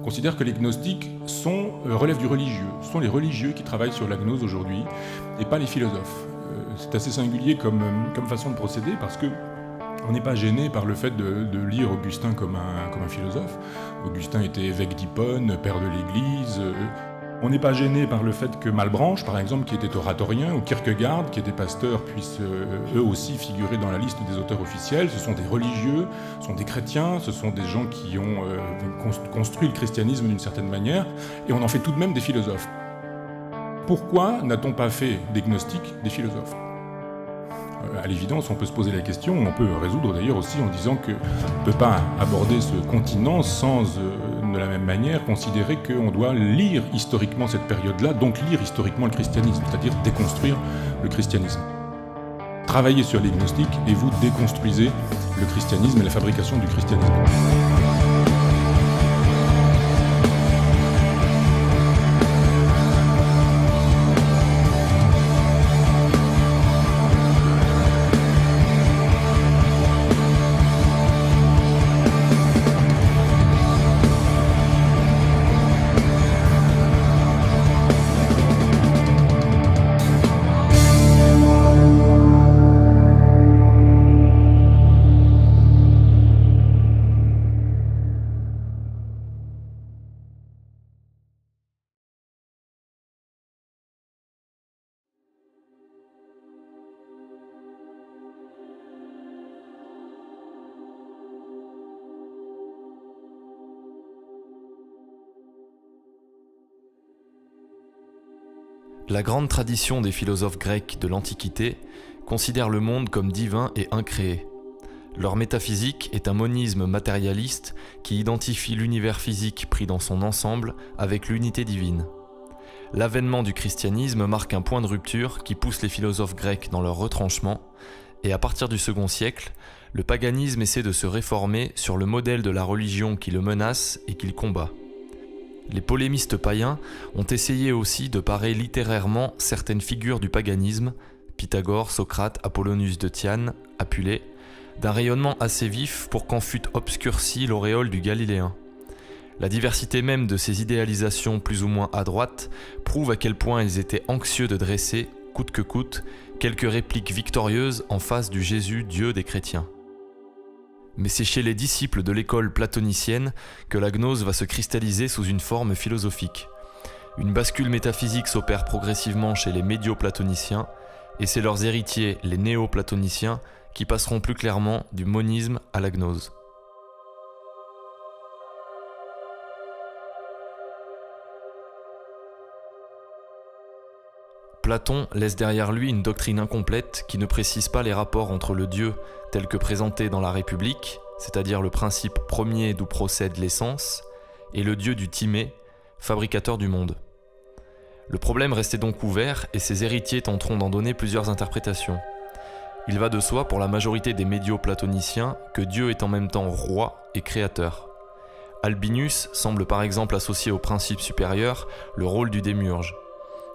considère que les gnostiques relèvent du religieux. Ce sont les religieux qui travaillent sur la gnose aujourd'hui, et pas les philosophes. C'est assez singulier comme façon de procéder, parce que on n'est pas gêné par le fait de lire Augustin comme un philosophe. Augustin était évêque d'Hippone, père de l'Église. On n'est pas gêné par le fait que Malebranche, par exemple, qui était oratorien, ou Kierkegaard, qui était pasteur, puissent eux aussi figurer dans la liste des auteurs officiels. Ce sont des religieux, ce sont des chrétiens, ce sont des gens qui ont construit le christianisme d'une certaine manière, et on en fait tout de même des philosophes. Pourquoi n'a-t-on pas fait des gnostiques des philosophes ? À l'évidence, on peut se poser la question, on peut résoudre d'ailleurs aussi en disant qu'on ne peut pas aborder ce continent sans, de la même manière, considérer qu'on doit lire historiquement cette période-là, donc lire historiquement le christianisme, c'est-à-dire déconstruire le christianisme. Travaillez sur les gnostiques et vous déconstruisez le christianisme et la fabrication du christianisme. La grande tradition des philosophes grecs de l'Antiquité considère le monde comme divin et incréé. Leur métaphysique est un monisme matérialiste qui identifie l'univers physique pris dans son ensemble avec l'unité divine. L'avènement du christianisme marque un point de rupture qui pousse les philosophes grecs dans leur retranchement, et à partir du second siècle, le paganisme essaie de se réformer sur le modèle de la religion qui le menace et qu'il combat. Les polémistes païens ont essayé aussi de parer littérairement certaines figures du paganisme, Pythagore, Socrate, Apollonius de Tyane, Apulée, d'un rayonnement assez vif pour qu'en fût obscurci l'auréole du Galiléen. La diversité même de ces idéalisations plus ou moins à droite prouve à quel point ils étaient anxieux de dresser, coûte que coûte, quelques répliques victorieuses en face du Jésus, Dieu des chrétiens. Mais c'est chez les disciples de l'école platonicienne que la gnose va se cristalliser sous une forme philosophique. Une bascule métaphysique s'opère progressivement chez les médio-platoniciens, et c'est leurs héritiers, les néo-platoniciens, qui passeront plus clairement du monisme à la gnose. Platon laisse derrière lui une doctrine incomplète qui ne précise pas les rapports entre le Dieu tel que présenté dans la République, c'est-à-dire le principe premier d'où procède l'essence, et le Dieu du Timée, fabricateur du monde. Le problème restait donc ouvert et ses héritiers tenteront d'en donner plusieurs interprétations. Il va de soi pour la majorité des médio-platoniciens que Dieu est en même temps roi et créateur. Albinus semble par exemple associer au principe supérieur le rôle du démiurge.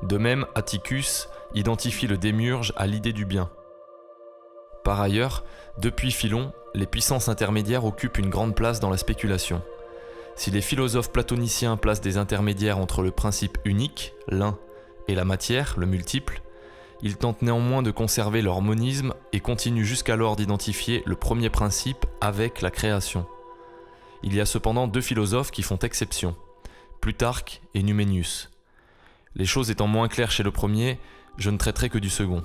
De même, Atticus identifie le démiurge à l'idée du bien. Par ailleurs, depuis Philon, les puissances intermédiaires occupent une grande place dans la spéculation. Si les philosophes platoniciens placent des intermédiaires entre le principe unique, l'un, et la matière, le multiple, ils tentent néanmoins de conserver leur monisme et continuent jusqu'alors d'identifier le premier principe avec la création. Il y a cependant deux philosophes qui font exception, Plutarque et Numénius. Les choses étant moins claires chez le premier, je ne traiterai que du second.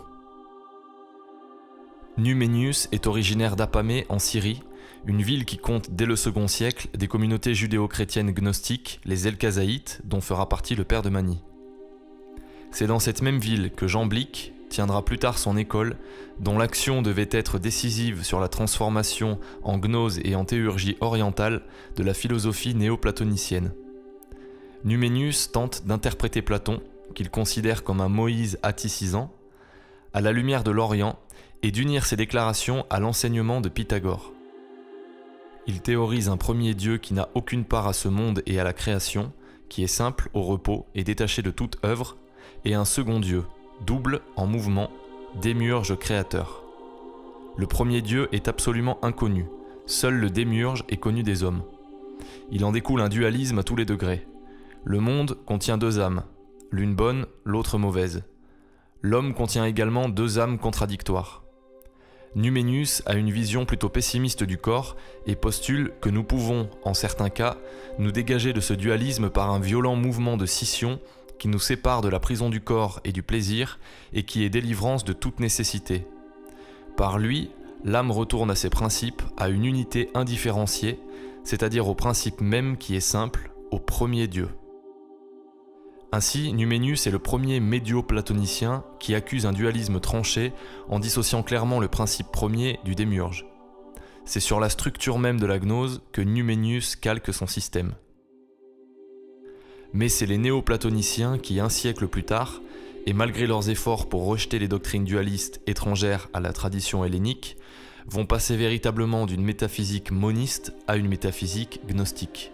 Numénius est originaire d'Apamée en Syrie, une ville qui compte dès le second siècle des communautés judéo-chrétiennes gnostiques, les Elkazaïtes, dont fera partie le père de Mani. C'est dans cette même ville que Jamblique tiendra plus tard son école, dont l'action devait être décisive sur la transformation en gnose et en théurgie orientale de la philosophie néo-platonicienne. Numénius tente d'interpréter Platon, qu'il considère comme un Moïse atticisant, à la lumière de l'Orient et d'unir ses déclarations à l'enseignement de Pythagore. Il théorise un premier Dieu qui n'a aucune part à ce monde et à la création, qui est simple au repos et détaché de toute œuvre, et un second Dieu, double en mouvement, démiurge créateur. Le premier Dieu est absolument inconnu, seul le démiurge est connu des hommes. Il en découle un dualisme à tous les degrés. Le monde contient deux âmes, l'une bonne, l'autre mauvaise. L'homme contient également deux âmes contradictoires. Numenius a une vision plutôt pessimiste du corps et postule que nous pouvons, en certains cas, nous dégager de ce dualisme par un violent mouvement de scission qui nous sépare de la prison du corps et du plaisir et qui est délivrance de toute nécessité. Par lui, l'âme retourne à ses principes, à une unité indifférenciée, c'est-à-dire au principe même qui est simple, au premier Dieu. Ainsi, Numenius est le premier médio-platonicien qui accuse un dualisme tranché en dissociant clairement le principe premier du démiurge. C'est sur la structure même de la gnose que Numenius calque son système. Mais c'est les néo-platoniciens qui, un siècle plus tard, et malgré leurs efforts pour rejeter les doctrines dualistes étrangères à la tradition hellénique, vont passer véritablement d'une métaphysique moniste à une métaphysique gnostique.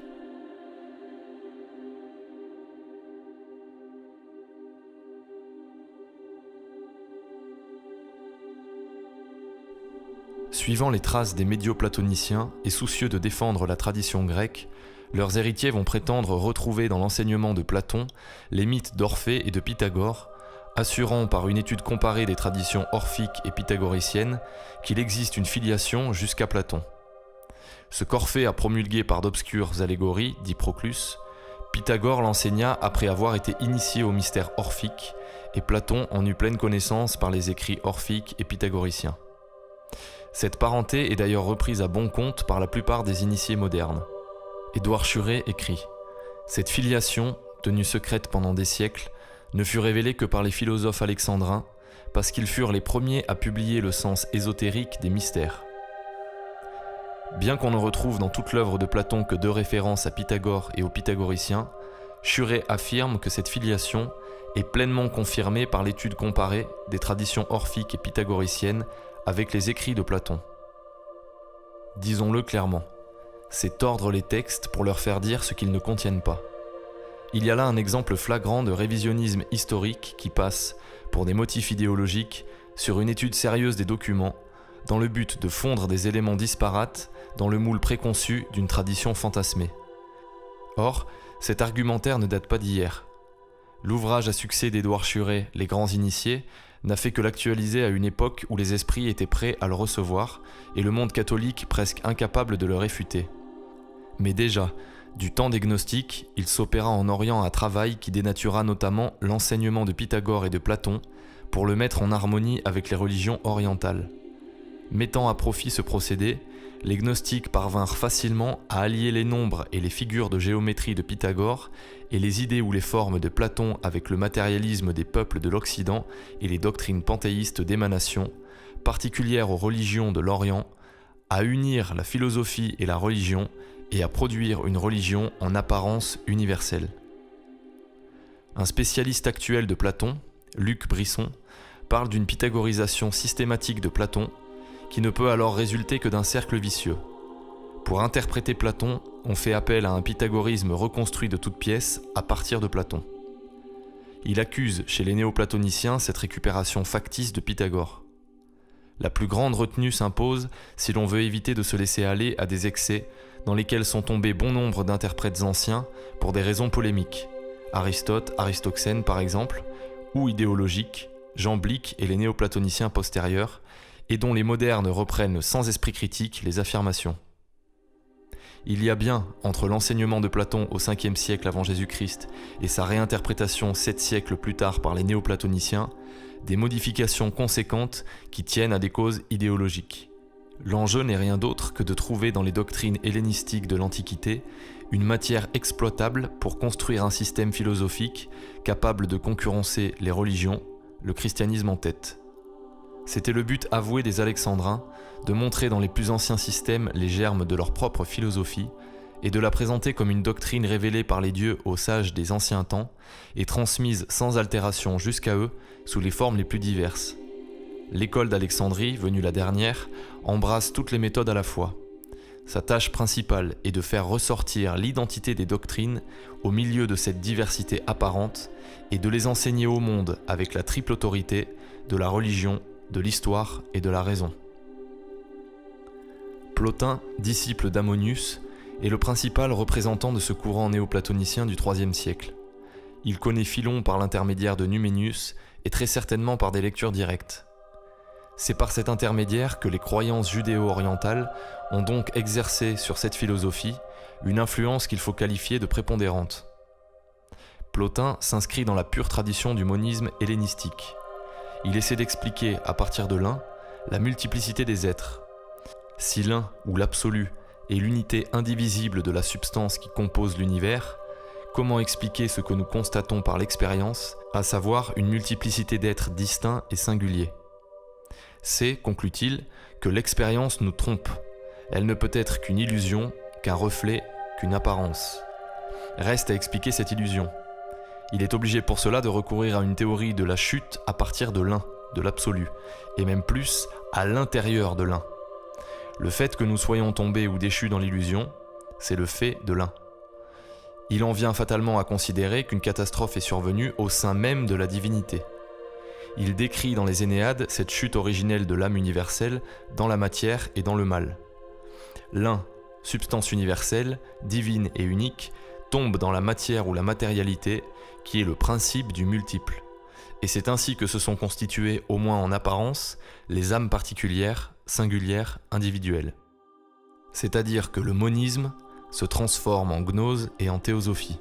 Suivant les traces des médio-platoniciens et soucieux de défendre la tradition grecque, leurs héritiers vont prétendre retrouver dans l'enseignement de Platon les mythes d'Orphée et de Pythagore, assurant par une étude comparée des traditions orphiques et pythagoriciennes qu'il existe une filiation jusqu'à Platon. Ce qu'Orphée a promulgué par d'obscures allégories, dit Proclus, Pythagore l'enseigna après avoir été initié au mystère orphique, et Platon en eut pleine connaissance par les écrits orphiques et pythagoriciens. Cette parenté est d'ailleurs reprise à bon compte par la plupart des initiés modernes. Édouard Schuré écrit « Cette filiation, tenue secrète pendant des siècles, ne fut révélée que par les philosophes alexandrins, parce qu'ils furent les premiers à publier le sens ésotérique des mystères. Bien qu'on ne retrouve dans toute l'œuvre de Platon que deux références à Pythagore et aux pythagoriciens, Schuré affirme que cette filiation est pleinement confirmée par l'étude comparée des traditions orphiques et pythagoriciennes avec les écrits de Platon. Disons-le clairement, c'est tordre les textes pour leur faire dire ce qu'ils ne contiennent pas. Il y a là un exemple flagrant de révisionnisme historique qui passe, pour des motifs idéologiques, sur une étude sérieuse des documents, dans le but de fondre des éléments disparates dans le moule préconçu d'une tradition fantasmée. Or, cet argumentaire ne date pas d'hier. L'ouvrage à succès d'Édouard Schuré, Les Grands Initiés, n'a fait que l'actualiser à une époque où les esprits étaient prêts à le recevoir et le monde catholique presque incapable de le réfuter. Mais déjà, du temps des gnostiques, il s'opéra en Orient un travail qui dénatura notamment l'enseignement de Pythagore et de Platon pour le mettre en harmonie avec les religions orientales. Mettant à profit ce procédé, les gnostiques parvinrent facilement à allier les nombres et les figures de géométrie de Pythagore et les idées ou les formes de Platon avec le matérialisme des peuples de l'Occident et les doctrines panthéistes d'émanation, particulières aux religions de l'Orient, à unir la philosophie et la religion et à produire une religion en apparence universelle. Un spécialiste actuel de Platon, Luc Brisson, parle d'une pythagorisation systématique de Platon qui ne peut alors résulter que d'un cercle vicieux. Pour interpréter Platon, on fait appel à un pythagorisme reconstruit de toutes pièces à partir de Platon. Il accuse chez les néoplatoniciens cette récupération factice de Pythagore. La plus grande retenue s'impose si l'on veut éviter de se laisser aller à des excès dans lesquels sont tombés bon nombre d'interprètes anciens pour des raisons polémiques, Aristote, Aristoxène par exemple, ou idéologiques, Jean Blic et les néoplatoniciens postérieurs, et dont les modernes reprennent sans esprit critique les affirmations. Il y a bien, entre l'enseignement de Platon au 5e siècle avant Jésus-Christ et sa réinterprétation 7 siècles plus tard par les néoplatoniciens, des modifications conséquentes qui tiennent à des causes idéologiques. L'enjeu n'est rien d'autre que de trouver dans les doctrines hellénistiques de l'Antiquité une matière exploitable pour construire un système philosophique capable de concurrencer les religions, le christianisme en tête. C'était le but avoué des Alexandrins, de montrer dans les plus anciens systèmes les germes de leur propre philosophie et de la présenter comme une doctrine révélée par les dieux aux sages des anciens temps et transmise sans altération jusqu'à eux sous les formes les plus diverses. L'école d'Alexandrie, venue la dernière, embrasse toutes les méthodes à la fois. Sa tâche principale est de faire ressortir l'identité des doctrines au milieu de cette diversité apparente et de les enseigner au monde avec la triple autorité de la religion, de l'histoire et de la raison. Plotin, disciple d'Ammonius, est le principal représentant de ce courant néoplatonicien du IIIe siècle. Il connaît Philon par l'intermédiaire de Numenius et très certainement par des lectures directes. C'est par cet intermédiaire que les croyances judéo-orientales ont donc exercé sur cette philosophie une influence qu'il faut qualifier de prépondérante. Plotin s'inscrit dans la pure tradition du monisme hellénistique. Il essaie d'expliquer, à partir de l'un, la multiplicité des êtres. Si l'un, ou l'absolu, est l'unité indivisible de la substance qui compose l'univers, comment expliquer ce que nous constatons par l'expérience, à savoir une multiplicité d'êtres distincts et singuliers ? C'est, conclut-il, que l'expérience nous trompe. Elle ne peut être qu'une illusion, qu'un reflet, qu'une apparence. Reste à expliquer cette illusion. Il est obligé pour cela de recourir à une théorie de la chute à partir de l'un, de l'absolu, et même plus à l'intérieur de l'un. Le fait que nous soyons tombés ou déchus dans l'illusion, c'est le fait de l'un. Il en vient fatalement à considérer qu'une catastrophe est survenue au sein même de la divinité. Il décrit dans les Énéades cette chute originelle de l'âme universelle dans la matière et dans le mal. L'un, substance universelle, divine et unique, tombe dans la matière ou la matérialité, qui est le principe du multiple. Et c'est ainsi que se sont constituées, au moins en apparence, les âmes particulières, singulières, individuelles. C'est-à-dire que le monisme se transforme en gnose et en théosophie.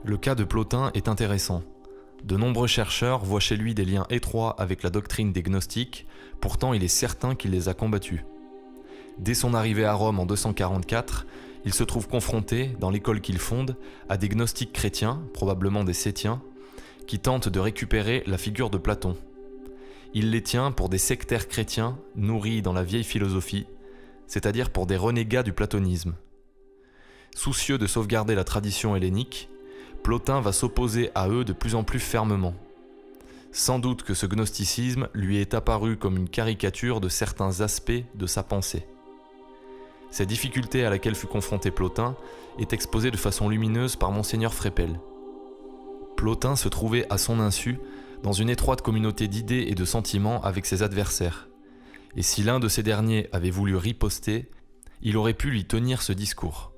Le cas de Plotin est intéressant. De nombreux chercheurs voient chez lui des liens étroits avec la doctrine des gnostiques, pourtant il est certain qu'il les a combattus. Dès son arrivée à Rome en 244, il se trouve confronté, dans l'école qu'il fonde, à des gnostiques chrétiens, probablement des Sétiens, qui tentent de récupérer la figure de Platon. Il les tient pour des sectaires chrétiens nourris dans la vieille philosophie, c'est-à-dire pour des renégats du platonisme. Soucieux de sauvegarder la tradition hellénique, Plotin va s'opposer à eux de plus en plus fermement. Sans doute que ce gnosticisme lui est apparu comme une caricature de certains aspects de sa pensée. Cette difficulté à laquelle fut confronté Plotin est exposée de façon lumineuse par Monseigneur Frépel. Plotin se trouvait à son insu dans une étroite communauté d'idées et de sentiments avec ses adversaires. Et si l'un de ces derniers avait voulu riposter, il aurait pu lui tenir ce discours.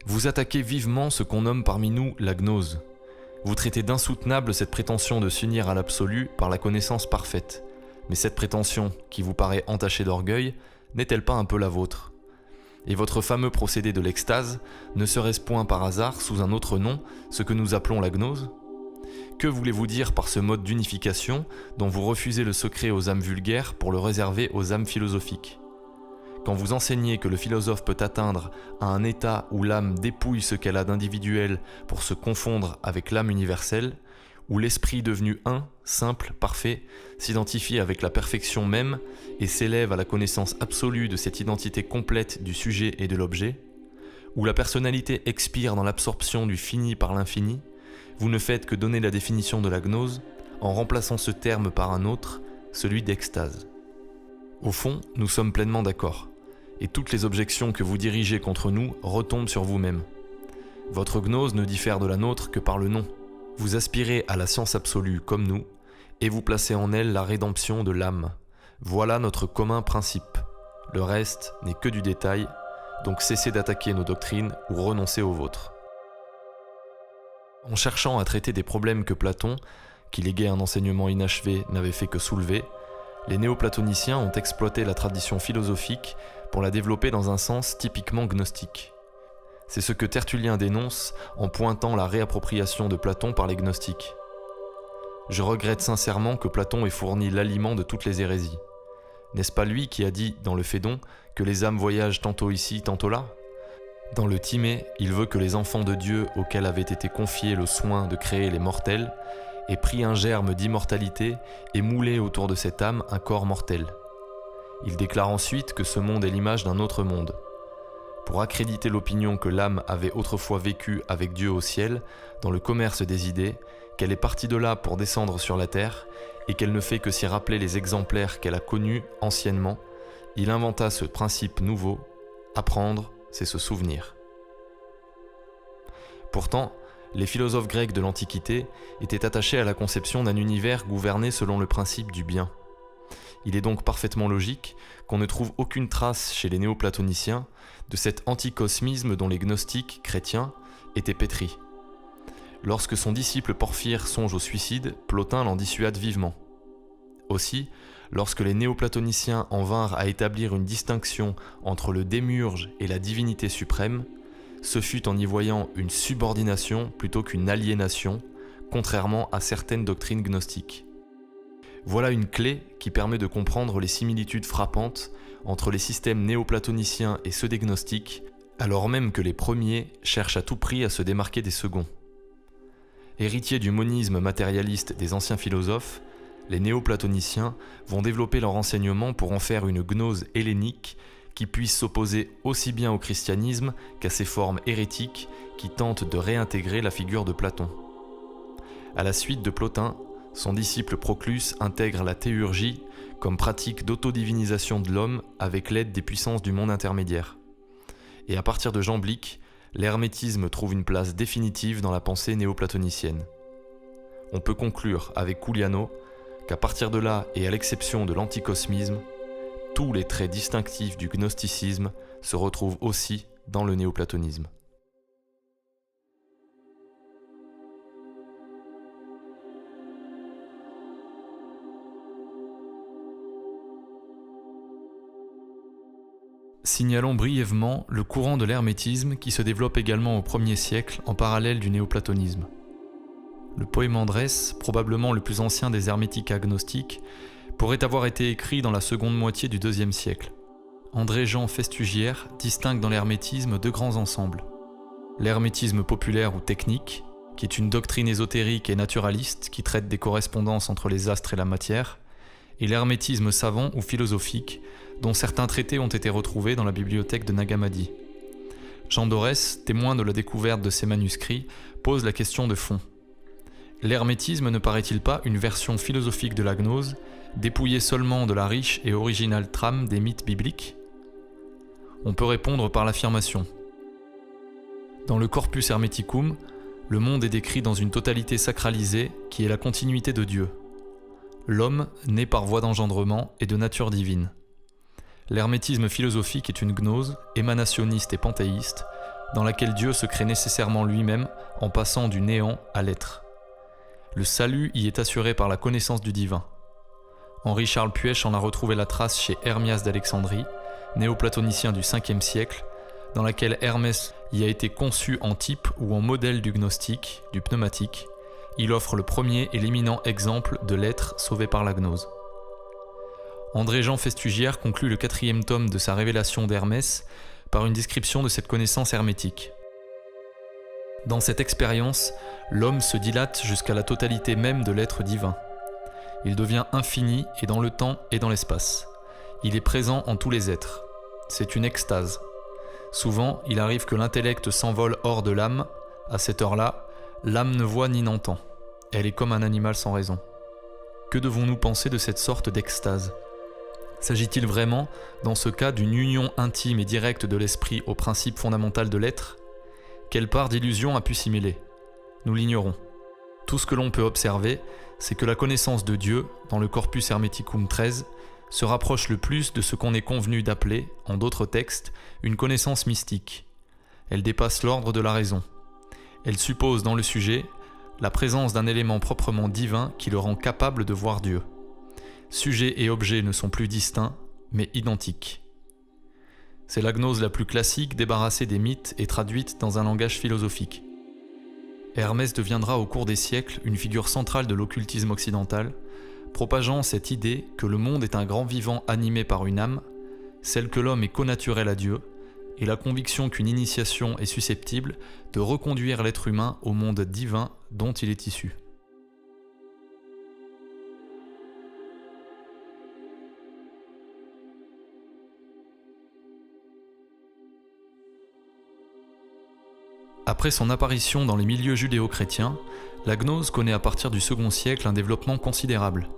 Vous attaquez vivement ce qu'on nomme parmi nous la gnose. Vous traitez d'insoutenable cette prétention de s'unir à l'absolu par la connaissance parfaite. Mais cette prétention, qui vous paraît entachée d'orgueil, n'est-elle pas un peu la vôtre ? Et votre fameux procédé de l'extase, ne serait-ce point par hasard, sous un autre nom, ce que nous appelons la gnose ? Que voulez-vous dire par ce mode d'unification dont vous refusez le secret aux âmes vulgaires pour le réserver aux âmes philosophiques ? Quand vous enseignez que le philosophe peut atteindre à un état où l'âme dépouille ce qu'elle a d'individuel pour se confondre avec l'âme universelle, où l'esprit devenu un, simple, parfait, s'identifie avec la perfection même et s'élève à la connaissance absolue de cette identité complète du sujet et de l'objet, où la personnalité expire dans l'absorption du fini par l'infini, vous ne faites que donner la définition de la gnose en remplaçant ce terme par un autre, celui d'extase. Au fond, nous sommes pleinement d'accord. Et toutes les objections que vous dirigez contre nous retombent sur vous-même. Votre gnose ne diffère de la nôtre que par le nom. Vous aspirez à la science absolue comme nous, et vous placez en elle la rédemption de l'âme. Voilà notre commun principe. Le reste n'est que du détail, donc cessez d'attaquer nos doctrines ou renoncez aux vôtres. En cherchant à traiter des problèmes que Platon, qui léguait un enseignement inachevé, n'avait fait que soulever, les néoplatoniciens ont exploité la tradition philosophique pour la développer dans un sens typiquement gnostique. C'est ce que Tertullien dénonce en pointant la réappropriation de Platon par les gnostiques. Je regrette sincèrement que Platon ait fourni l'aliment de toutes les hérésies. N'est-ce pas lui qui a dit dans le Phédon que les âmes voyagent tantôt ici, tantôt là ? Dans le Timée, il veut que les enfants de Dieu auxquels avait été confié le soin de créer les mortels aient pris un germe d'immortalité et moulé autour de cette âme un corps mortel. Il déclare ensuite que ce monde est l'image d'un autre monde. Pour accréditer l'opinion que l'âme avait autrefois vécu avec Dieu au ciel, dans le commerce des idées, qu'elle est partie de là pour descendre sur la terre, et qu'elle ne fait que s'y rappeler les exemplaires qu'elle a connus anciennement, il inventa ce principe nouveau: apprendre, c'est se souvenir. Pourtant, les philosophes grecs de l'Antiquité étaient attachés à la conception d'un univers gouverné selon le principe du bien. Il est donc parfaitement logique qu'on ne trouve aucune trace chez les néoplatoniciens de cet anticosmisme dont les gnostiques chrétiens étaient pétris. Lorsque son disciple Porphyre songe au suicide, Plotin l'en dissuade vivement. Aussi, lorsque les néoplatoniciens en vinrent à établir une distinction entre le démiurge et la divinité suprême, ce fut en y voyant une subordination plutôt qu'une aliénation, contrairement à certaines doctrines gnostiques. Voilà une clé qui permet de comprendre les similitudes frappantes entre les systèmes néoplatoniciens et ceux des gnostiques, alors même que les premiers cherchent à tout prix à se démarquer des seconds. Héritiers du monisme matérialiste des anciens philosophes, les néoplatoniciens vont développer leur enseignement pour en faire une gnose hellénique qui puisse s'opposer aussi bien au christianisme qu'à ses formes hérétiques qui tentent de réintégrer la figure de Platon. À la suite de Plotin, son disciple Proclus intègre la théurgie comme pratique d'autodivinisation de l'homme avec l'aide des puissances du monde intermédiaire. Et à partir de Jamblique, l'hermétisme trouve une place définitive dans la pensée néoplatonicienne. On peut conclure avec Couliano qu'à partir de là, et à l'exception de l'anticosmisme, tous les traits distinctifs du gnosticisme se retrouvent aussi dans le néoplatonisme. Signalons brièvement le courant de l'hermétisme qui se développe également au 1er siècle en parallèle du néoplatonisme. Le Poémandrès, probablement le plus ancien des hermétiques agnostiques, pourrait avoir été écrit dans la seconde moitié du 2e siècle. André-Jean Festugière distingue dans l'hermétisme deux grands ensembles. L'hermétisme populaire ou technique, qui est une doctrine ésotérique et naturaliste qui traite des correspondances entre les astres et la matière, et l'hermétisme savant ou philosophique, dont certains traités ont été retrouvés dans la bibliothèque de Nag Hammadi. Jean d'Aurès, témoin de la découverte de ces manuscrits, pose la question de fond. L'hermétisme ne paraît-il pas une version philosophique de la gnose, dépouillée seulement de la riche et originale trame des mythes bibliques ? On peut répondre par l'affirmation. Dans le Corpus Hermeticum, le monde est décrit dans une totalité sacralisée qui est la continuité de Dieu. L'homme, né par voie d'engendrement, est de nature divine. L'hermétisme philosophique est une gnose, émanationniste et panthéiste, dans laquelle Dieu se crée nécessairement lui-même en passant du néant à l'être. Le salut y est assuré par la connaissance du divin. Henri-Charles Puech en a retrouvé la trace chez Hermias d'Alexandrie, néoplatonicien du 5e siècle, dans laquelle Hermès y a été conçu en type ou en modèle du gnostique, du pneumatique. Il offre le premier et l'éminent exemple de l'être sauvé par la gnose. André-Jean Festugière conclut le 4e tome de sa révélation d'Hermès par une description de cette connaissance hermétique. Dans cette expérience, l'homme se dilate jusqu'à la totalité même de l'être divin. Il devient infini et dans le temps et dans l'espace. Il est présent en tous les êtres. C'est une extase. Souvent, il arrive que l'intellect s'envole hors de l'âme. À cette heure-là, l'âme ne voit ni n'entend. Elle est comme un animal sans raison. Que devons-nous penser de cette sorte d'extase ? S'agit-il vraiment, dans ce cas, d'une union intime et directe de l'esprit au principe fondamental de l'être ? Quelle part d'illusion a pu s'y mêler ? Nous l'ignorons. Tout ce que l'on peut observer, c'est que la connaissance de Dieu, dans le Corpus Hermeticum 13, se rapproche le plus de ce qu'on est convenu d'appeler, en d'autres textes, une connaissance mystique. Elle dépasse l'ordre de la raison. Elle suppose dans le sujet la présence d'un élément proprement divin qui le rend capable de voir Dieu. Sujet et objet ne sont plus distincts, mais identiques. C'est la gnose la plus classique, débarrassée des mythes et traduite dans un langage philosophique. Hermès deviendra au cours des siècles une figure centrale de l'occultisme occidental, propageant cette idée que le monde est un grand vivant animé par une âme, celle que l'homme est connaturel à Dieu, et la conviction qu'une initiation est susceptible de reconduire l'être humain au monde divin dont il est issu. Après son apparition dans les milieux judéo-chrétiens, la gnose connaît à partir du second siècle un développement considérable.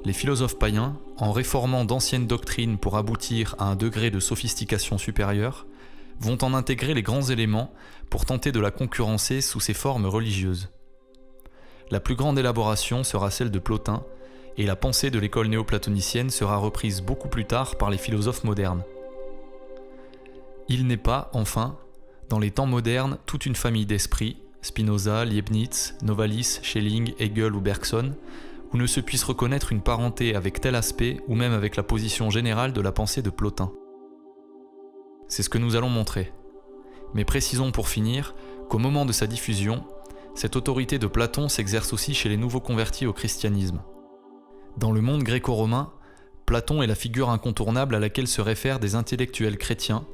Les philosophes païens, en réformant d'anciennes doctrines pour aboutir à un degré de sophistication supérieure, vont en intégrer les grands éléments pour tenter de la concurrencer sous ses formes religieuses. La plus grande élaboration sera celle de Plotin, et la pensée de l'école néoplatonicienne sera reprise beaucoup plus tard par les philosophes modernes. Il n'est pas, enfin, dans les temps modernes, toute une famille d'esprits, Spinoza, Leibniz, Novalis, Schelling, Hegel ou Bergson, où ne se puisse reconnaître une parenté avec tel aspect ou même avec la position générale de la pensée de Plotin. C'est ce que nous allons montrer. Mais précisons pour finir qu'au moment de sa diffusion, cette autorité de Platon s'exerce aussi chez les nouveaux convertis au christianisme. Dans le monde gréco-romain, Platon est la figure incontournable à laquelle se réfèrent des intellectuels chrétiens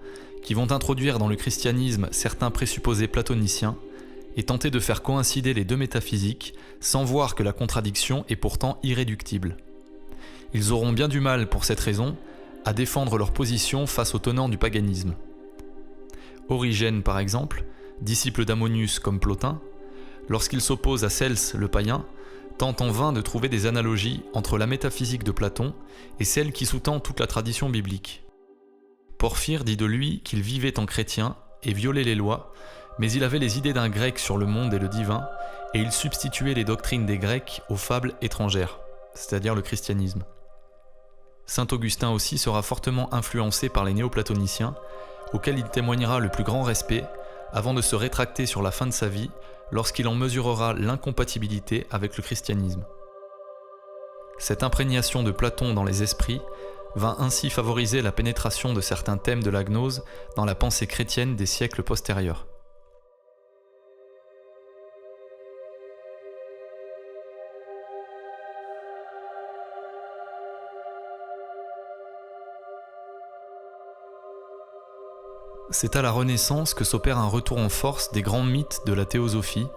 qui vont introduire dans le christianisme certains présupposés platoniciens et tenter de faire coïncider les deux métaphysiques sans voir que la contradiction est pourtant irréductible. Ils auront bien du mal, pour cette raison, à défendre leur position face aux tenants du paganisme. Origène, par exemple, disciple d'Ammonius comme Plotin, lorsqu'il s'oppose à Cels le païen, tente en vain de trouver des analogies entre la métaphysique de Platon et celle qui sous-tend toute la tradition biblique. Porphyre dit de lui qu'il vivait en chrétien et violait les lois, mais il avait les idées d'un grec sur le monde et le divin, et il substituait les doctrines des Grecs aux fables étrangères, c'est-à-dire le christianisme. Saint Augustin aussi sera fortement influencé par les néoplatoniciens, auxquels il témoignera le plus grand respect, avant de se rétracter sur la fin de sa vie, lorsqu'il en mesurera l'incompatibilité avec le christianisme. Cette imprégnation de Platon dans les esprits va ainsi favoriser la pénétration de certains thèmes de la gnose dans la pensée chrétienne des siècles postérieurs. C'est à la Renaissance que s'opère un retour en force des grands mythes de la théosophie,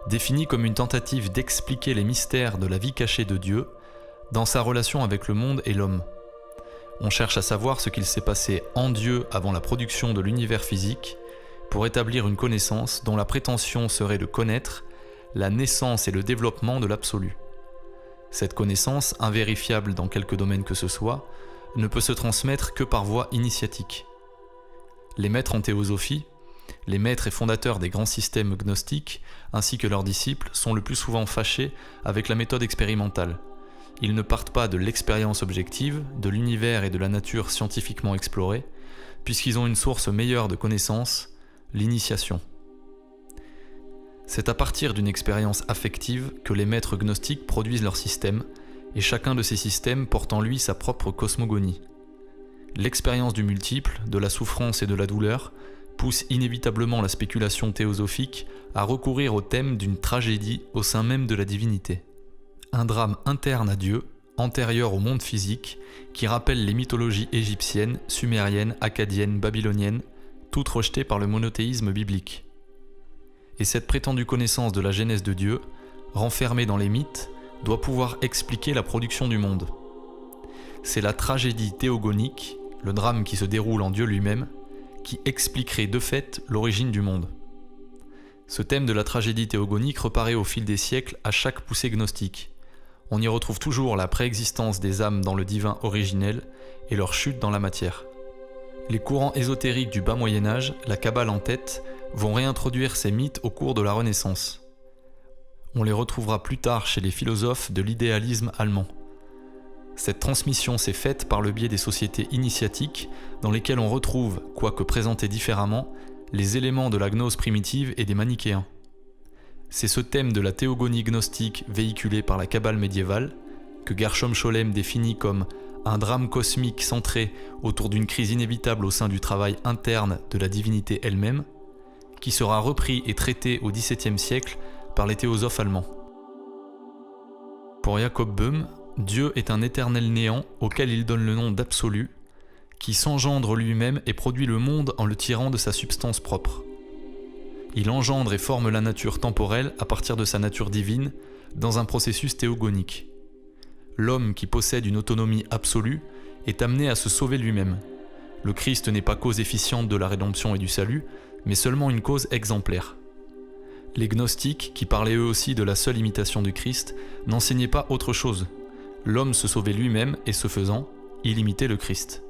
définis comme une tentative d'expliquer les mystères de la vie cachée de Dieu dans sa relation avec le monde et l'homme. On cherche à savoir ce qu'il s'est passé en Dieu avant la production de l'univers physique pour établir une connaissance dont la prétention serait de connaître la naissance et le développement de l'absolu. Cette connaissance, invérifiable dans quelque domaine que ce soit, ne peut se transmettre que par voie initiatique. Les maîtres en théosophie, les maîtres et fondateurs des grands systèmes gnostiques, ainsi que leurs disciples, sont le plus souvent fâchés avec la méthode expérimentale. Ils ne partent pas de l'expérience objective, de l'univers et de la nature scientifiquement explorée, puisqu'ils ont une source meilleure de connaissances, l'initiation. C'est à partir d'une expérience affective que les maîtres gnostiques produisent leur système, et chacun de ces systèmes porte en lui sa propre cosmogonie. L'expérience du multiple, de la souffrance et de la douleur pousse inévitablement la spéculation théosophique à recourir au thème d'une tragédie au sein même de la divinité. Un drame interne à Dieu, antérieur au monde physique, qui rappelle les mythologies égyptiennes, sumériennes, akkadiennes, babyloniennes, toutes rejetées par le monothéisme biblique. Et cette prétendue connaissance de la genèse de Dieu, renfermée dans les mythes, doit pouvoir expliquer la production du monde. C'est la tragédie théogonique, le drame qui se déroule en Dieu lui-même, qui expliquerait de fait l'origine du monde. Ce thème de la tragédie théogonique reparaît au fil des siècles à chaque poussée gnostique. On y retrouve toujours la préexistence des âmes dans le divin originel et leur chute dans la matière. Les courants ésotériques du bas Moyen-Âge, la Kabbale en tête, vont réintroduire ces mythes au cours de la Renaissance. On les retrouvera plus tard chez les philosophes de l'idéalisme allemand. Cette transmission s'est faite par le biais des sociétés initiatiques dans lesquelles on retrouve, quoique présentés différemment, les éléments de la gnose primitive et des manichéens. C'est ce thème de la théogonie gnostique véhiculé par la Kabbale médiévale, que Gershom Scholem définit comme un drame cosmique centré autour d'une crise inévitable au sein du travail interne de la divinité elle-même, qui sera repris et traité au XVIIe siècle par les théosophes allemands. Pour Jacob Böhm, Dieu est un éternel néant auquel il donne le nom d'absolu, qui s'engendre lui-même et produit le monde en le tirant de sa substance propre. Il engendre et forme la nature temporelle à partir de sa nature divine dans un processus théogonique. L'homme qui possède une autonomie absolue est amené à se sauver lui-même. Le Christ n'est pas cause efficiente de la rédemption et du salut, mais seulement une cause exemplaire. Les gnostiques, qui parlaient eux aussi de la seule imitation du Christ, n'enseignaient pas autre chose. L'homme se sauvait lui-même et ce faisant, il imitait le Christ.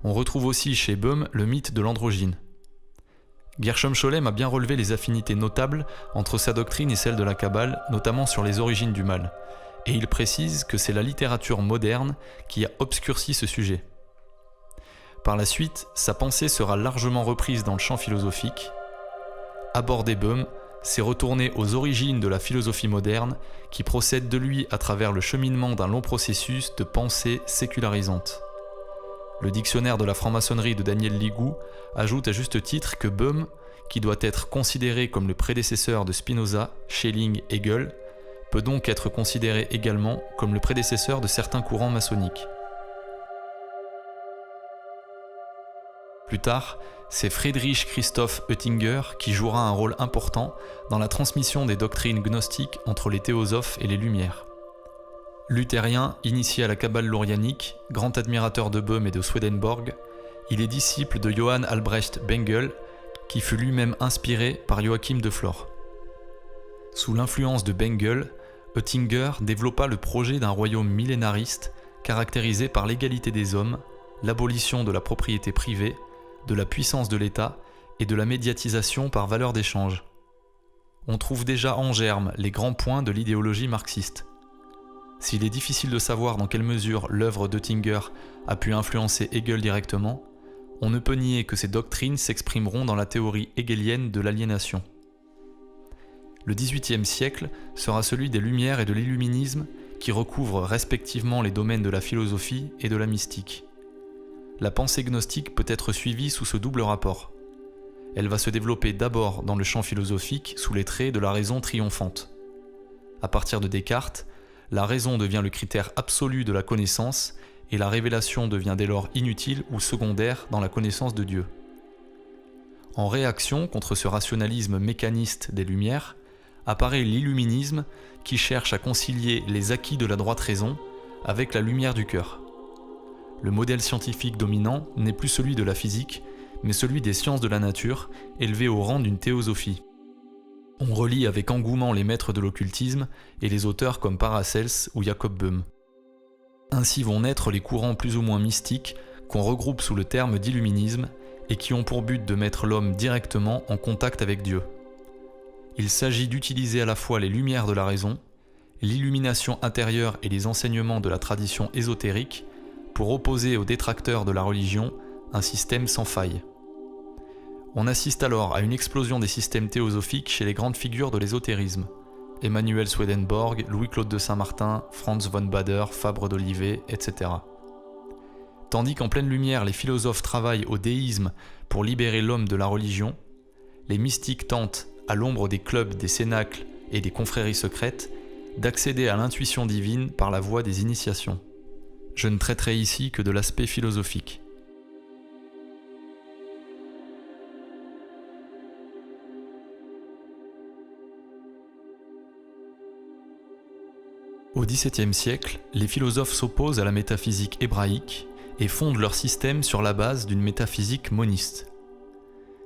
On retrouve aussi chez Böhm le mythe de l'androgyne. Gershom Scholem a bien relevé les affinités notables entre sa doctrine et celle de la Kabbale, notamment sur les origines du mal, et il précise que c'est la littérature moderne qui a obscurci ce sujet. Par la suite, sa pensée sera largement reprise dans le champ philosophique. Aborder Boehme, c'est retourner aux origines de la philosophie moderne qui procède de lui à travers le cheminement d'un long processus de pensée sécularisante. Le dictionnaire de la franc-maçonnerie de Daniel Ligou ajoute à juste titre que Boehme, qui doit être considéré comme le prédécesseur de Spinoza, Schelling, Hegel, peut donc être considéré également comme le prédécesseur de certains courants maçonniques. Plus tard, c'est Friedrich Christoph Oettinger qui jouera un rôle important dans la transmission des doctrines gnostiques entre les théosophes et les Lumières. Luthérien, initié à la Kabbale laurianique, grand admirateur de Boehme et de Swedenborg, il est disciple de Johann Albrecht Bengel, qui fut lui-même inspiré par Joachim de Flore. Sous l'influence de Bengel, Oettinger développa le projet d'un royaume millénariste caractérisé par l'égalité des hommes, l'abolition de la propriété privée, de la puissance de l'État et de la médiatisation par valeur d'échange. On trouve déjà en germe les grands points de l'idéologie marxiste. S'il est difficile de savoir dans quelle mesure l'œuvre d'Oettinger a pu influencer Hegel directement, on ne peut nier que ces doctrines s'exprimeront dans la théorie hegelienne de l'aliénation. Le XVIIIe siècle sera celui des Lumières et de l'Illuminisme qui recouvrent respectivement les domaines de la philosophie et de la mystique. La pensée gnostique peut être suivie sous ce double rapport. Elle va se développer d'abord dans le champ philosophique sous les traits de la raison triomphante. À partir de Descartes, la raison devient le critère absolu de la connaissance et la révélation devient dès lors inutile ou secondaire dans la connaissance de Dieu. En réaction contre ce rationalisme mécaniste des Lumières, apparaît l'illuminisme qui cherche à concilier les acquis de la droite raison avec la lumière du cœur. Le modèle scientifique dominant n'est plus celui de la physique, mais celui des sciences de la nature, élevé au rang d'une théosophie. On relie avec engouement les maîtres de l'occultisme et les auteurs comme Paracelse ou Jacob Boehme. Ainsi vont naître les courants plus ou moins mystiques qu'on regroupe sous le terme d'illuminisme et qui ont pour but de mettre l'homme directement en contact avec Dieu. Il s'agit d'utiliser à la fois les lumières de la raison, l'illumination intérieure et les enseignements de la tradition ésotérique pour opposer aux détracteurs de la religion un système sans faille. On assiste alors à une explosion des systèmes théosophiques chez les grandes figures de l'ésotérisme. Emmanuel Swedenborg, Louis-Claude de Saint-Martin, Franz von Baader, Fabre d'Olivet, etc. Tandis qu'en pleine lumière les philosophes travaillent au déisme pour libérer l'homme de la religion, les mystiques tentent, à l'ombre des clubs, des cénacles et des confréries secrètes, d'accéder à l'intuition divine par la voie des initiations. Je ne traiterai ici que de l'aspect philosophique. Au XVIIe siècle, les philosophes s'opposent à la métaphysique hébraïque et fondent leur système sur la base d'une métaphysique moniste.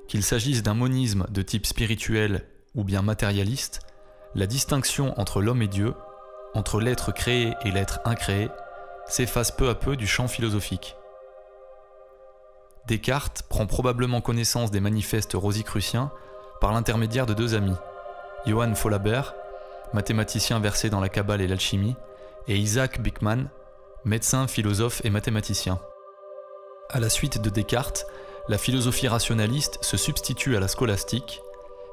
Qu'il s'agisse d'un monisme de type spirituel ou bien matérialiste, la distinction entre l'homme et Dieu, entre l'être créé et l'être incréé, s'efface peu à peu du champ philosophique. Descartes prend probablement connaissance des manifestes rosicruciens par l'intermédiaire de deux amis, Johann Faulhaber, mathématicien versé dans la Kabbale et l'alchimie, et Isaac Bickman, médecin, philosophe et mathématicien. À la suite de Descartes, la philosophie rationaliste se substitue à la scolastique,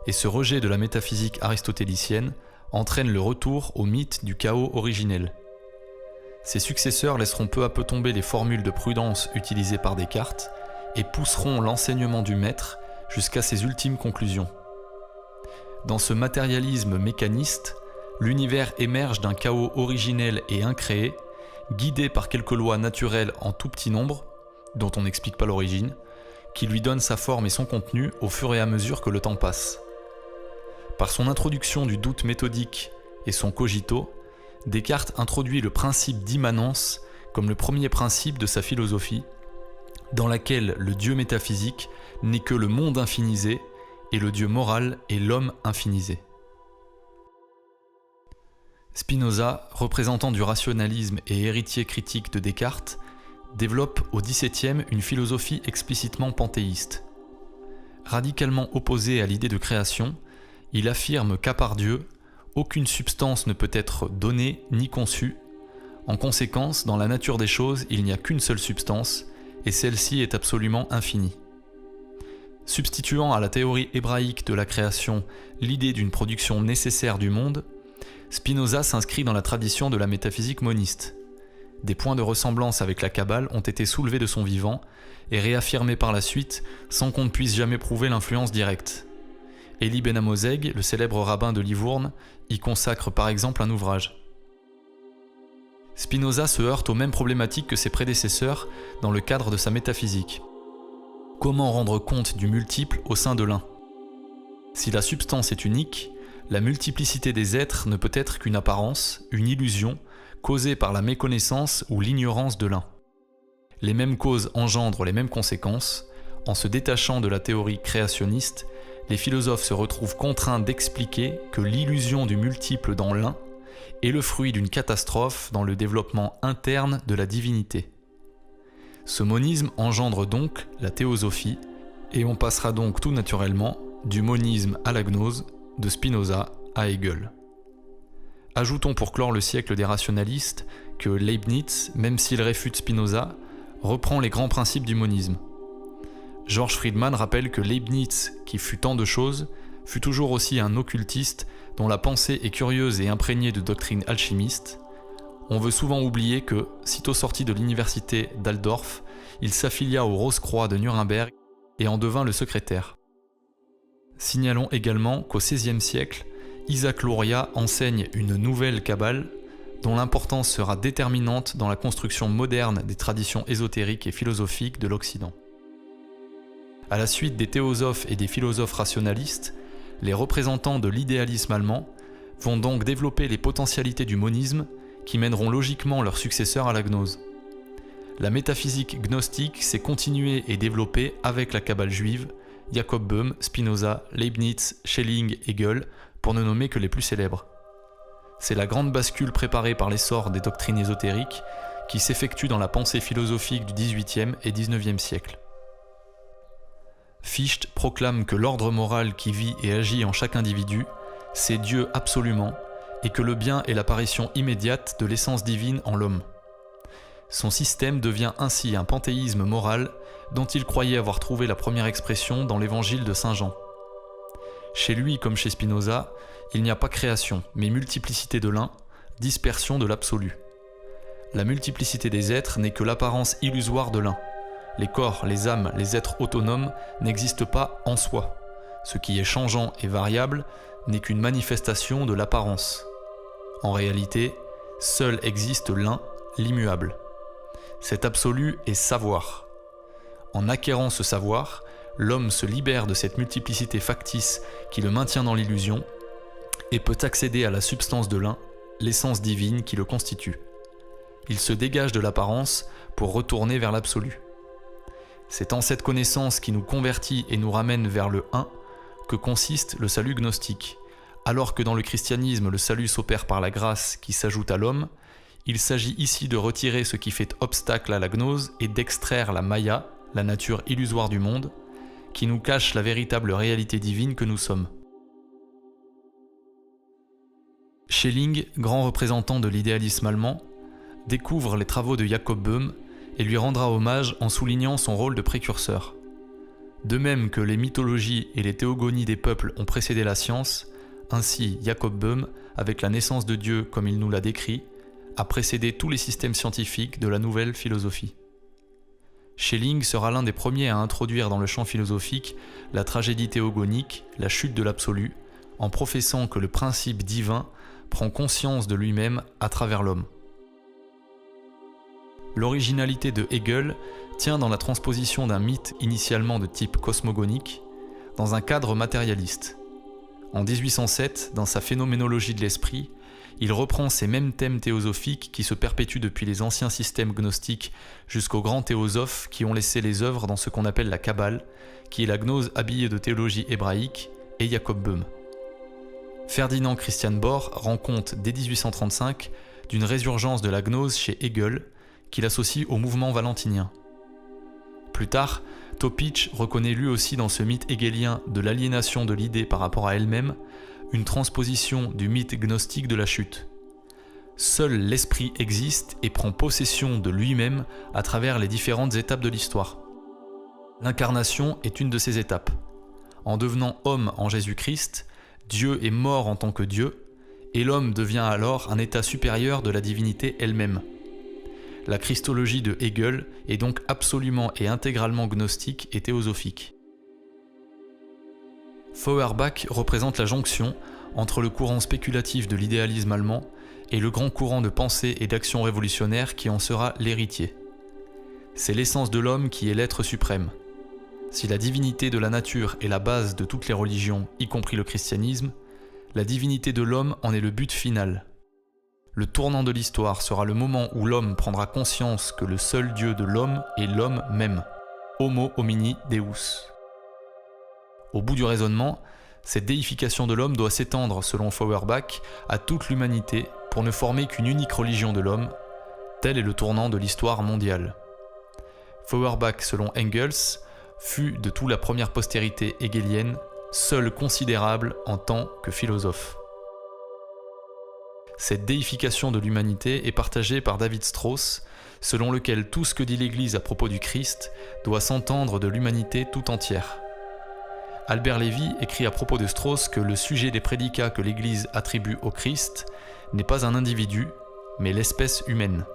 et ce rejet de la métaphysique aristotélicienne entraîne le retour au mythe du chaos originel. Ses successeurs laisseront peu à peu tomber les formules de prudence utilisées par Descartes et pousseront l'enseignement du maître jusqu'à ses ultimes conclusions. Dans ce matérialisme mécaniste, l'univers émerge d'un chaos originel et incréé, guidé par quelques lois naturelles en tout petit nombre, dont on n'explique pas l'origine, qui lui donnent sa forme et son contenu au fur et à mesure que le temps passe. Par son introduction du doute méthodique et son cogito, Descartes introduit le principe d'immanence comme le premier principe de sa philosophie, dans laquelle le Dieu métaphysique n'est que le monde infinisé et le Dieu moral est l'homme infinisé. Spinoza, représentant du rationalisme et héritier critique de Descartes, développe au XVIIe une philosophie explicitement panthéiste. Radicalement opposé à l'idée de création, il affirme qu'à part Dieu, Aucune substance ne peut être donnée ni conçue. En conséquence, dans la nature des choses, il n'y a qu'une seule substance, et celle-ci est absolument infinie. Substituant à la théorie hébraïque de la création l'idée d'une production nécessaire du monde, Spinoza s'inscrit dans la tradition de la métaphysique moniste. Des points de ressemblance avec la Kabbale ont été soulevés de son vivant et réaffirmés par la suite sans qu'on ne puisse jamais prouver l'influence directe. Élie Ben Amozeg, le célèbre rabbin de Livourne, y consacre par exemple un ouvrage. Spinoza se heurte aux mêmes problématiques que ses prédécesseurs dans le cadre de sa métaphysique. Comment rendre compte du multiple au sein de l'un ? Si la substance est unique, la multiplicité des êtres ne peut être qu'une apparence, une illusion, causée par la méconnaissance ou l'ignorance de l'un. Les mêmes causes engendrent les mêmes conséquences. En se détachant de la théorie créationniste, les philosophes se retrouvent contraints d'expliquer que l'illusion du multiple dans l'un est le fruit d'une catastrophe dans le développement interne de la divinité. Ce monisme engendre donc la théosophie, et on passera donc tout naturellement du monisme à la gnose, de Spinoza à Hegel. Ajoutons pour clore le siècle des rationalistes que Leibniz, même s'il réfute Spinoza, reprend les grands principes du monisme. George Friedman rappelle que Leibniz, qui fut tant de choses, fut toujours aussi un occultiste dont la pensée est curieuse et imprégnée de doctrines alchimistes. On veut souvent oublier que, sitôt sorti de l'université d'Aldorf, il s'affilia au Rose-Croix de Nuremberg et en devint le secrétaire. Signalons également qu'au XVIe siècle, Isaac Luria enseigne une nouvelle Kabbale dont l'importance sera déterminante dans la construction moderne des traditions ésotériques et philosophiques de l'Occident. À la suite des théosophes et des philosophes rationalistes, les représentants de l'idéalisme allemand vont donc développer les potentialités du monisme qui mèneront logiquement leurs successeurs à la gnose. La métaphysique gnostique s'est continuée et développée avec la Kabbale juive, Jacob Böhm, Spinoza, Leibniz, Schelling, Hegel, pour ne nommer que les plus célèbres. C'est la grande bascule préparée par l'essor des doctrines ésotériques qui s'effectue dans la pensée philosophique du XVIIIe et XIXe siècle. Fichte proclame que l'ordre moral qui vit et agit en chaque individu, c'est Dieu absolument, et que le bien est l'apparition immédiate de l'essence divine en l'homme. Son système devient ainsi un panthéisme moral dont il croyait avoir trouvé la première expression dans l'évangile de Saint Jean. Chez lui comme chez Spinoza, il n'y a pas création, mais multiplicité de l'un, dispersion de l'absolu. La multiplicité des êtres n'est que l'apparence illusoire de l'un. Les corps, les âmes, les êtres autonomes n'existent pas en soi. Ce qui est changeant et variable n'est qu'une manifestation de l'apparence. En réalité, seul existe l'un, l'immuable. Cet absolu est savoir. En acquérant ce savoir, l'homme se libère de cette multiplicité factice qui le maintient dans l'illusion et peut accéder à la substance de l'un, l'essence divine qui le constitue. Il se dégage de l'apparence pour retourner vers l'absolu. C'est en cette connaissance qui nous convertit et nous ramène vers le un que consiste le salut gnostique. Alors que dans le christianisme, le salut s'opère par la grâce qui s'ajoute à l'homme, il s'agit ici de retirer ce qui fait obstacle à la gnose et d'extraire la maya, la nature illusoire du monde, qui nous cache la véritable réalité divine que nous sommes. Schelling, grand représentant de l'idéalisme allemand, découvre les travaux de Jacob Böhm et lui rendra hommage en soulignant son rôle de précurseur. De même que les mythologies et les théogonies des peuples ont précédé la science, ainsi Jacob Böhm, avec la naissance de Dieu comme il nous l'a décrit, a précédé tous les systèmes scientifiques de la nouvelle philosophie. Schelling sera l'un des premiers à introduire dans le champ philosophique la tragédie théogonique, la chute de l'absolu, en professant que le principe divin prend conscience de lui-même à travers l'homme. L'originalité de Hegel tient dans la transposition d'un mythe initialement de type cosmogonique dans un cadre matérialiste. En 1807, dans sa phénoménologie de l'esprit, il reprend ces mêmes thèmes théosophiques qui se perpétuent depuis les anciens systèmes gnostiques jusqu'aux grands théosophes qui ont laissé les œuvres dans ce qu'on appelle la Kabbale, qui est la gnose habillée de théologie hébraïque, et Jacob Böhm. Ferdinand Christian Bohr rend compte dès 1835 d'une résurgence de la gnose chez Hegel, qu'il associe au mouvement valentinien. Plus tard, Topic reconnaît lui aussi dans ce mythe hegelien de l'aliénation de l'idée par rapport à elle-même une transposition du mythe gnostique de la chute. Seul l'esprit existe et prend possession de lui-même à travers les différentes étapes de l'histoire. L'incarnation est une de ces étapes. En devenant homme en Jésus-Christ, Dieu est mort en tant que Dieu, et l'homme devient alors un état supérieur de la divinité elle-même. La christologie de Hegel est donc absolument et intégralement gnostique et théosophique. Feuerbach représente la jonction entre le courant spéculatif de l'idéalisme allemand et le grand courant de pensée et d'action révolutionnaire qui en sera l'héritier. C'est l'essence de l'homme qui est l'être suprême. Si la divinité de la nature est la base de toutes les religions, y compris le christianisme, la divinité de l'homme en est le but final. Le tournant de l'histoire sera le moment où l'homme prendra conscience que le seul Dieu de l'homme est l'homme même. Homo homini Deus. Au bout du raisonnement, cette déification de l'homme doit s'étendre, selon Feuerbach, à toute l'humanité pour ne former qu'une unique religion de l'homme. Tel est le tournant de l'histoire mondiale. Feuerbach, selon Engels, fut de toute la première postérité hegelienne, seul considérable en tant que philosophe. Cette déification de l'humanité est partagée par David Strauss, selon lequel tout ce que dit l'Église à propos du Christ doit s'entendre de l'humanité tout entière. Albert Lévy écrit à propos de Strauss que le sujet des prédicats que l'Église attribue au Christ n'est pas un individu, mais l'espèce humaine.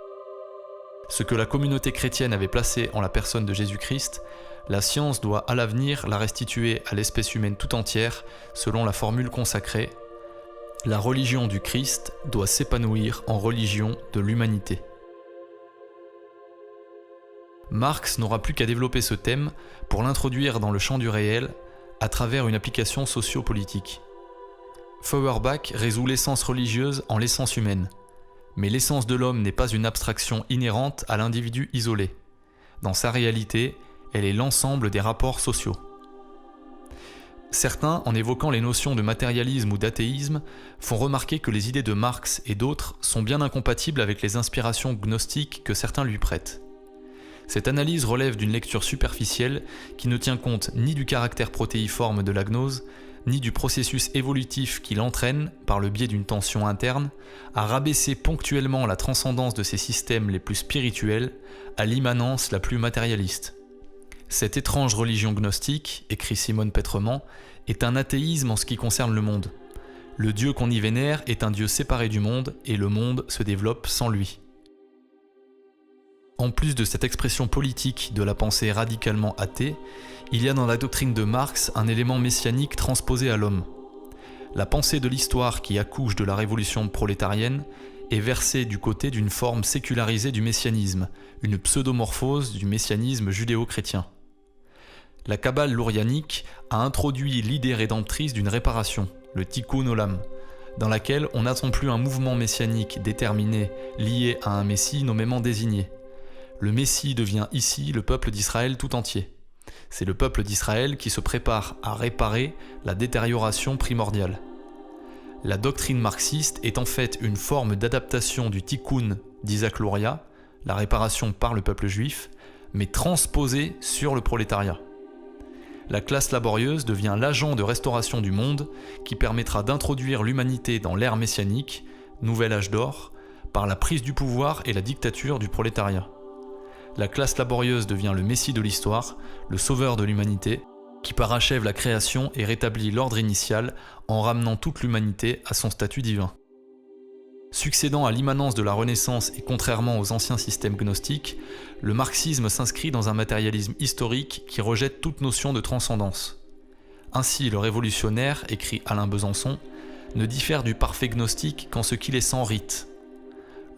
Ce que la communauté chrétienne avait placé en la personne de Jésus-Christ, la science doit à l'avenir la restituer à l'espèce humaine tout entière selon la formule consacrée « La religion du Christ doit s'épanouir en religion de l'humanité ». Marx n'aura plus qu'à développer ce thème pour l'introduire dans le champ du réel à travers une application socio-politique. Feuerbach résout l'essence religieuse en l'essence humaine. Mais l'essence de l'homme n'est pas une abstraction inhérente à l'individu isolé. Dans sa réalité, elle est l'ensemble des rapports sociaux. Certains, en évoquant les notions de matérialisme ou d'athéisme, font remarquer que les idées de Marx et d'autres sont bien incompatibles avec les inspirations gnostiques que certains lui prêtent. Cette analyse relève d'une lecture superficielle qui ne tient compte ni du caractère protéiforme de la gnose, ni du processus évolutif qui l'entraîne, par le biais d'une tension interne, à rabaisser ponctuellement la transcendance de ces systèmes les plus spirituels à l'immanence la plus matérialiste. Cette étrange religion gnostique, écrit Simone Pétrement, est un athéisme en ce qui concerne le monde. Le Dieu qu'on y vénère est un Dieu séparé du monde et le monde se développe sans lui. En plus de cette expression politique de la pensée radicalement athée, il y a dans la doctrine de Marx un élément messianique transposé à l'homme. La pensée de l'histoire qui accouche de la révolution prolétarienne est versée du côté d'une forme sécularisée du messianisme, une pseudomorphose du messianisme judéo-chrétien. La Kabbale lourianique a introduit l'idée rédemptrice d'une réparation, le tikkun olam, dans laquelle on n'attend plus un mouvement messianique déterminé lié à un messie nommément désigné. Le Messie devient ici le peuple d'Israël tout entier. C'est le peuple d'Israël qui se prépare à réparer la détérioration primordiale. La doctrine marxiste est en fait une forme d'adaptation du tikkun d'Isaac Luria, la réparation par le peuple juif, mais transposée sur le prolétariat. La classe laborieuse devient l'agent de restauration du monde qui permettra d'introduire l'humanité dans l'ère messianique, nouvel âge d'or, par la prise du pouvoir et la dictature du prolétariat. La classe laborieuse devient le messie de l'histoire, le sauveur de l'humanité, qui parachève la création et rétablit l'ordre initial en ramenant toute l'humanité à son statut divin. Succédant à l'immanence de la Renaissance et contrairement aux anciens systèmes gnostiques, le marxisme s'inscrit dans un matérialisme historique qui rejette toute notion de transcendance. Ainsi, le révolutionnaire, écrit Alain Besançon, ne diffère du parfait gnostique qu'en ce qu'il est sans rite.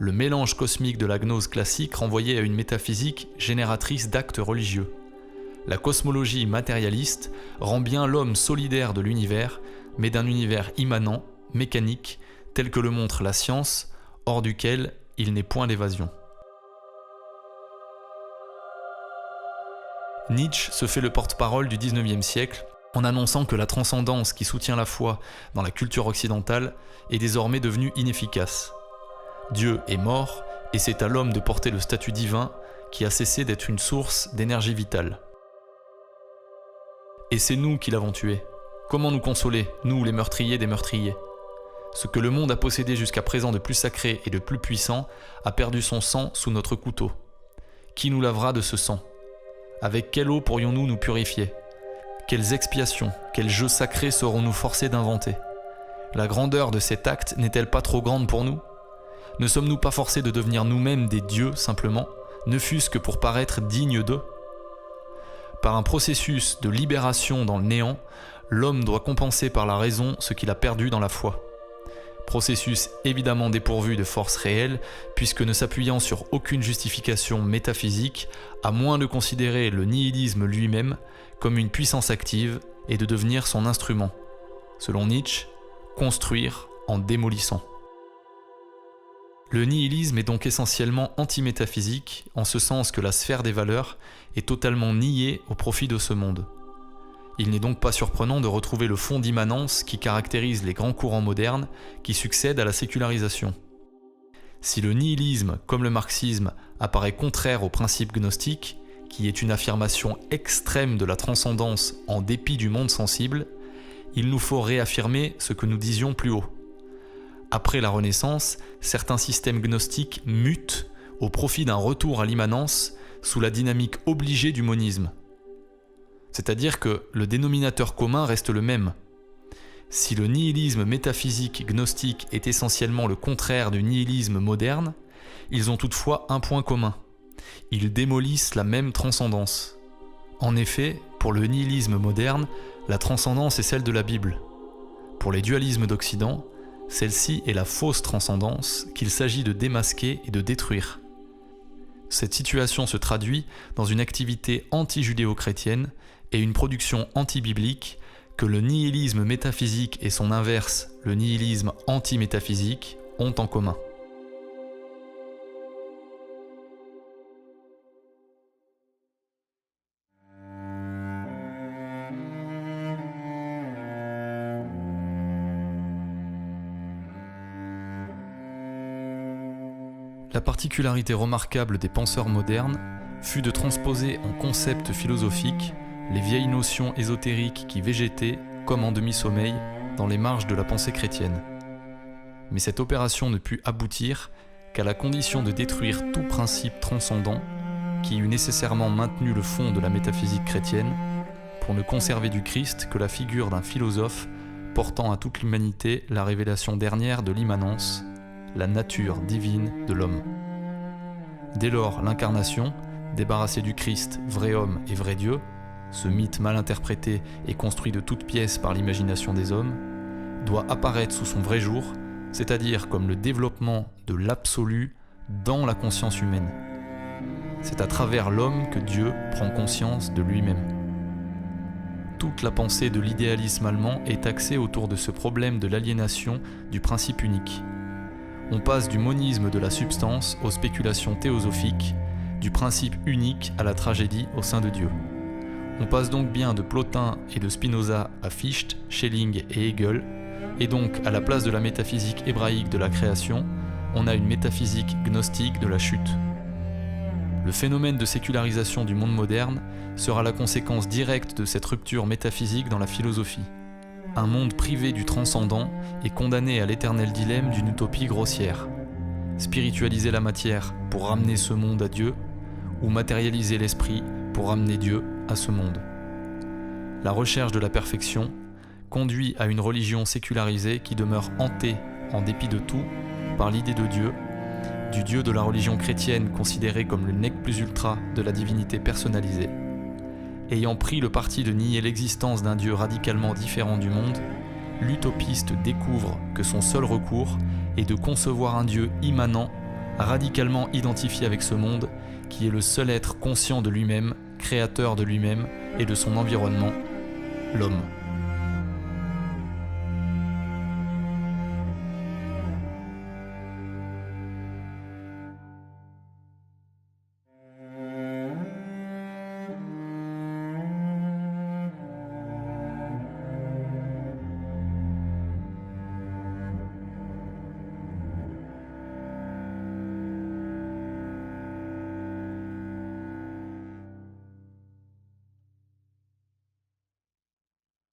Le mélange cosmique de la gnose classique renvoyait à une métaphysique génératrice d'actes religieux. La cosmologie matérialiste rend bien l'homme solidaire de l'univers, mais d'un univers immanent, mécanique, tel que le montre la science, hors duquel il n'est point d'évasion. Nietzsche se fait le porte-parole du XIXe siècle en annonçant que la transcendance qui soutient la foi dans la culture occidentale est désormais devenue inefficace. Dieu est mort et c'est à l'homme de porter le statut divin qui a cessé d'être une source d'énergie vitale. Et c'est nous qui l'avons tué. Comment nous consoler, nous les meurtriers des meurtriers ? Ce que le monde a possédé jusqu'à présent de plus sacré et de plus puissant a perdu son sang sous notre couteau. Qui nous lavera de ce sang ? Avec quelle eau pourrions-nous nous purifier ? Quelles expiations, quels jeux sacrés serons-nous forcés d'inventer ? La grandeur de cet acte n'est-elle pas trop grande pour nous ? Ne sommes-nous pas forcés de devenir nous-mêmes des dieux simplement, ne fût-ce que pour paraître dignes d'eux ? Par un processus de libération dans le néant, l'homme doit compenser par la raison ce qu'il a perdu dans la foi. Processus évidemment dépourvu de force réelle, puisque ne s'appuyant sur aucune justification métaphysique, à moins de considérer le nihilisme lui-même comme une puissance active et de devenir son instrument. Selon Nietzsche, construire en démolissant. Le nihilisme est donc essentiellement anti-métaphysique, en ce sens que la sphère des valeurs est totalement niée au profit de ce monde. Il n'est donc pas surprenant de retrouver le fond d'immanence qui caractérise les grands courants modernes qui succèdent à la sécularisation. Si le nihilisme, comme le marxisme, apparaît contraire au principe gnostique, qui est une affirmation extrême de la transcendance en dépit du monde sensible, il nous faut réaffirmer ce que nous disions plus haut. Après la Renaissance, certains systèmes gnostiques mutent au profit d'un retour à l'immanence sous la dynamique obligée du monisme. C'est-à-dire que le dénominateur commun reste le même. Si le nihilisme métaphysique gnostique est essentiellement le contraire du nihilisme moderne, ils ont toutefois un point commun. Ils démolissent la même transcendance. En effet, pour le nihilisme moderne, la transcendance est celle de la Bible. Pour les dualismes d'Occident, celle-ci est la fausse transcendance qu'il s'agit de démasquer et de détruire. Cette situation se traduit dans une activité anti-judéo-chrétienne et une production anti-biblique que le nihilisme métaphysique et son inverse, le nihilisme anti-métaphysique, ont en commun. La particularité remarquable des penseurs modernes fut de transposer en concepts philosophiques les vieilles notions ésotériques qui végétaient, comme en demi-sommeil, dans les marges de la pensée chrétienne. Mais cette opération ne put aboutir qu'à la condition de détruire tout principe transcendant qui eût nécessairement maintenu le fond de la métaphysique chrétienne pour ne conserver du Christ que la figure d'un philosophe portant à toute l'humanité la révélation dernière de l'immanence, la nature divine de l'homme. Dès lors, l'incarnation, débarrassée du Christ, vrai homme et vrai Dieu, ce mythe mal interprété et construit de toutes pièces par l'imagination des hommes, doit apparaître sous son vrai jour, c'est-à-dire comme le développement de l'absolu dans la conscience humaine. C'est à travers l'homme que Dieu prend conscience de lui-même. Toute la pensée de l'idéalisme allemand est axée autour de ce problème de l'aliénation du principe unique. On passe du monisme de la substance aux spéculations théosophiques, du principe unique à la tragédie au sein de Dieu. On passe donc bien de Plotin et de Spinoza à Fichte, Schelling et Hegel, et donc à la place de la métaphysique hébraïque de la création, on a une métaphysique gnostique de la chute. Le phénomène de sécularisation du monde moderne sera la conséquence directe de cette rupture métaphysique dans la philosophie. Un monde privé du transcendant est condamné à l'éternel dilemme d'une utopie grossière. Spiritualiser la matière pour ramener ce monde à Dieu, ou matérialiser l'esprit pour ramener Dieu à ce monde. La recherche de la perfection conduit à une religion sécularisée qui demeure hantée, en dépit de tout, par l'idée de Dieu, du Dieu de la religion chrétienne considéré comme le nec plus ultra de la divinité personnalisée. Ayant pris le parti de nier l'existence d'un Dieu radicalement différent du monde, l'utopiste découvre que son seul recours est de concevoir un Dieu immanent, radicalement identifié avec ce monde, qui est le seul être conscient de lui-même, créateur de lui-même et de son environnement, l'homme.